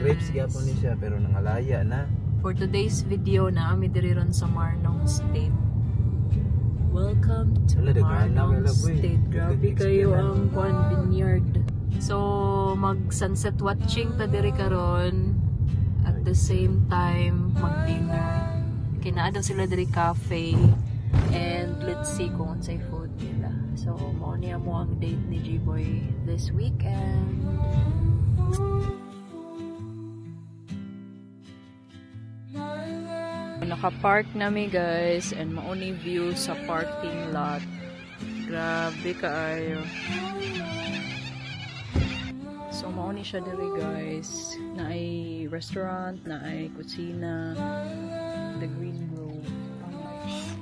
Crepes gyapon ni siya pero nangalaya na. For today's video na kami diri ron sa Marnong State. Welcome to Marnong State. Grabe kayo ang Kwan Vineyard. So mag sunset watching ta diri karon. At the same time mag-dinner. Kinaa daw sila diri cafe. And let's see kung unsay food nila. So mao niya mo ang date ni G-Boy this weekend. Naka-park nami guys and mauni view sa parking lot. Grabe kaayo. So mauni siya diri guys. Na ay restaurant, na ay kusina, the Green Grove. Ang nice.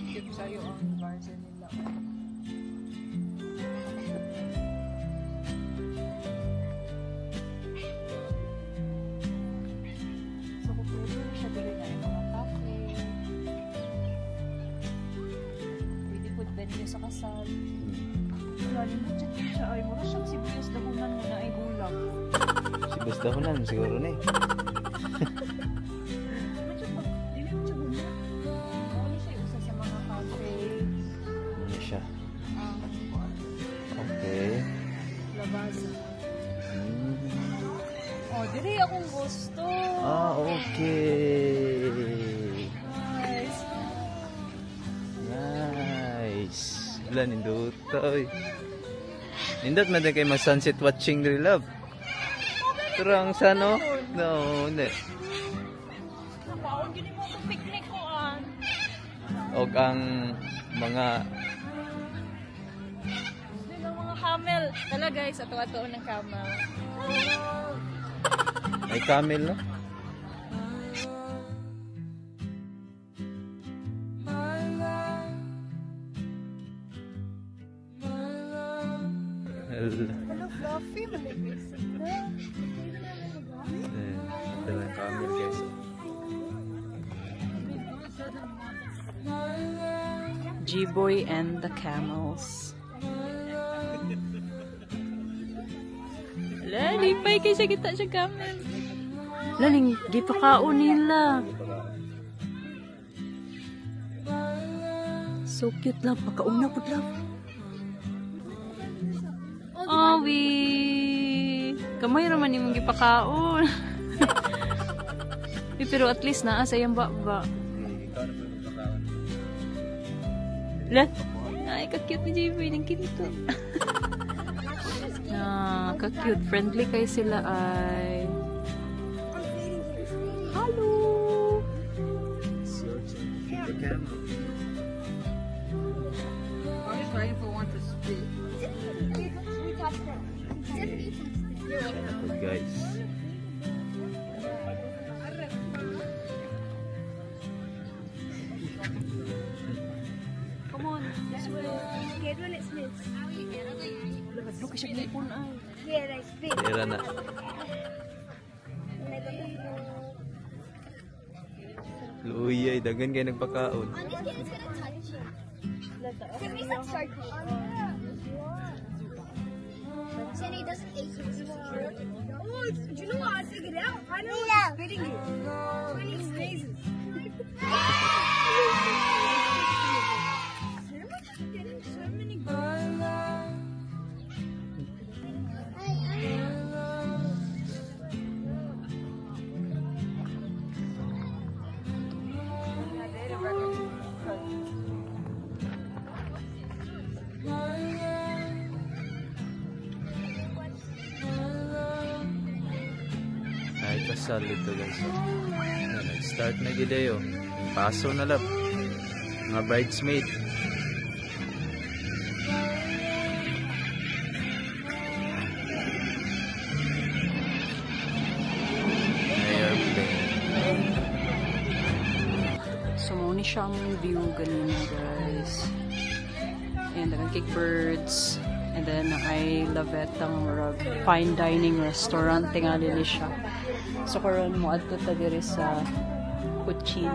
Cute sa'yo ang garden nila. So kumpleto siya diri na yung mga cafe. Pwede food venue sa kasal. Lalim mo dyan siya ay mura siyang sibuyas dahunan mo na ay gulang. Sibuyas dahunan siguro ni. Dili mo siya gulang. Muli siya usa sa mga cafe. Ano siya? Okay. Labaza. Oh, dili akong gusto. Okay. Nice. Nice. Wala nindot oy. Nindot man din kay mag sunset watching diri love. Turang sa no? No, hindi. Napaon gini mo sa picnic ko an. Og ang mga Mga camel. Tala guys, ato-ato ng camel. may camel no? Hello, Fluffy. Malibis. Ito lang camel guys. G-Boy and the Camels. Lipay kaysa kita siya camel. Laling, gipakao nila. So cute lang. Pagkauna po lang. Awi! Kamay naman yung gipakaon. Pero at least naa sa yung baba. Lan? Ay, ka-cute ni J.B. Nang kinito. Ka-cute. Friendly kayo sila ay. Hello! I'm just waiting for one to speak. Good guys. Come on, this way. Scared when it smells. Look, siya nipon ay. Yeah, I spit. Tira na. Luyay, dagan kayo nagpakaon. This game's gonna touch you. Give me some circle. Jenny doesn't eat it. Oh, do you know what? I figured it out. I know what's spitting it. When he sneezes. Getting so many Ay, kasal ito guys. Nag-start na gidayo. Paso na lang. Mga bridesmaid. Airplane. So, muna siya ang view ganun guys. And then, cake birds. And then, I love it ang fine dining restaurant. Tingali siya. So, karon mo adto ta diri sa Cucina.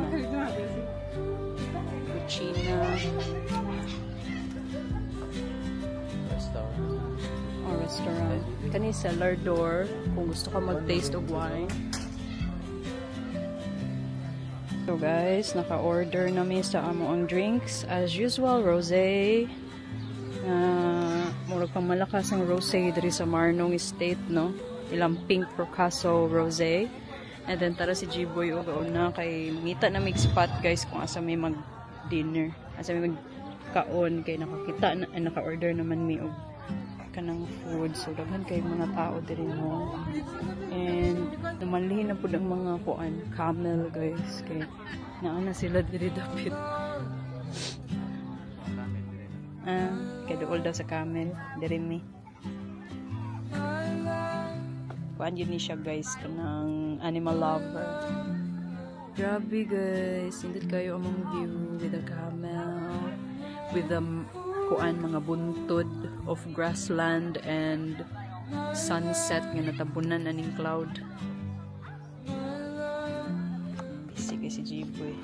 Cucina. Restaurant. Or restaurant. Kani cellar door kung gusto ka mag-taste of wine. So guys, naka-order namin sa among drinks. As usual, rosé. Murag pang malakas ang rosé diri sa Marnong Estate, no? Ilang pink Procaso rosé. And then tara si G-Boy o gauna kay mangita na may spot guys kung asa may mag-dinner. Asa may mag-kaon kay nakakita na naka-order naman mi og kanang food. So daghan kay mga tao diri mo. And namanlihin na pud ang mga kuan, camel guys kay naana sila diri dapit. Kay dool daw sa camel diri mi. Kuan yun ni siya guys kanang animal lover. Grabe guys, hindi kayo among view with the camel, with the kuan mga buntod of grassland and sunset nga natabunan aning cloud. Sige si G-Boy.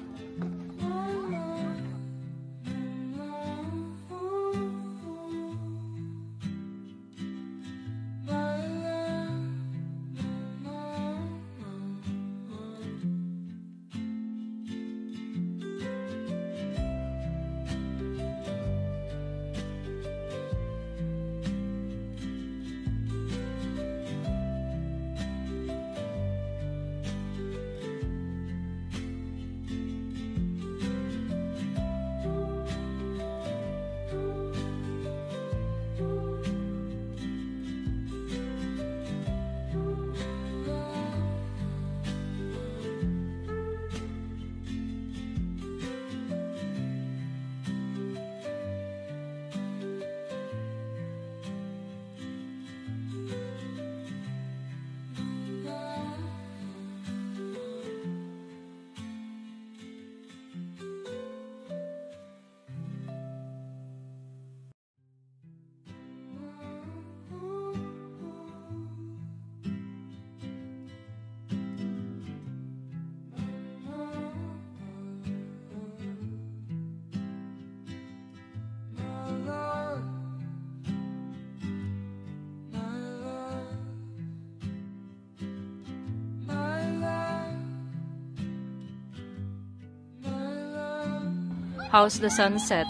How's the sunset?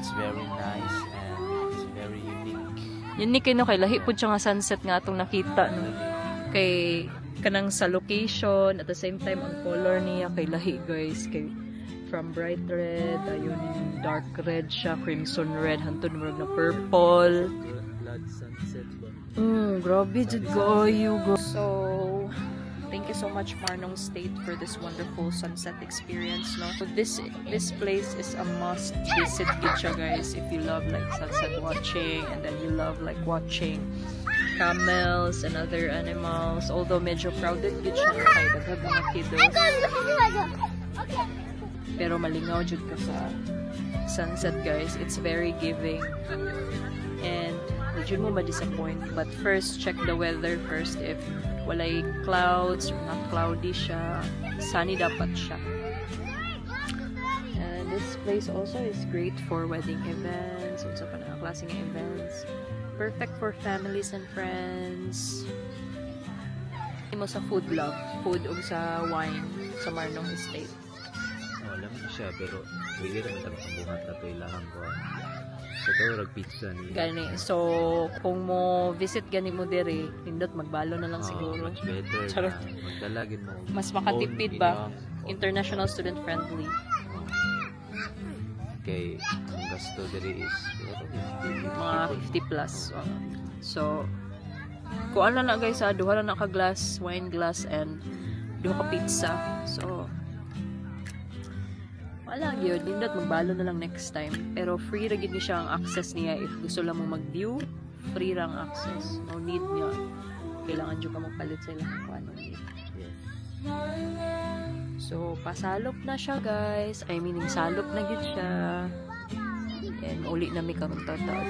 It's very nice and it's very unique. Unique no kay lahi pud siya nga sunset nga atong nakita no. Kay kanang sa location at the same time ang color niya kay lahi guys kay from bright red ayun dark red siya, crimson red hantod murag na purple. Blood sunset ba? Grabe jud kayo go. So thank you so much Marnong State for this wonderful sunset experience, no? So this place is a must visit gid siya guys if you love like sunset watching and then you love like watching camels and other animals. Although medyo crowded gid siya kay daghan mga kiddos. Pero malingaw jud ka sa sunset guys. It's very giving. And jud mo ma-disappoint. But first check the weather first if walay clouds or not cloudy siya, sunny dapat siya. And this place also is great for wedding events, also pa na klaseng events. Perfect for families and friends. Mo sa food love, food o sa wine sa Marnong Estate. Alam ko siya pero hindi naman talaga buhat na to ilahang ko. So ito pizza ni. Gani. So kung mo visit gani mo diri, pindot magbalo na lang siguro. Much better. Charot. Magdalagin mo. Mas makatipid ba? International student friendly. Okay, ang gasto diri is Mga 50 plus. So kuan na guys, duha na ka glass, wine glass and duha ka pizza. So wala gyud, nindot magbalo na lang next time. Pero free ra gid ni siya ang access niya if gusto lang mo mag-view, free ra ang access. No need niya. Kailangan jud ka magpalit sa ilang kuan. So pasalop na siya guys. I mean salop na gid siya. And uli na mi karon tatawag.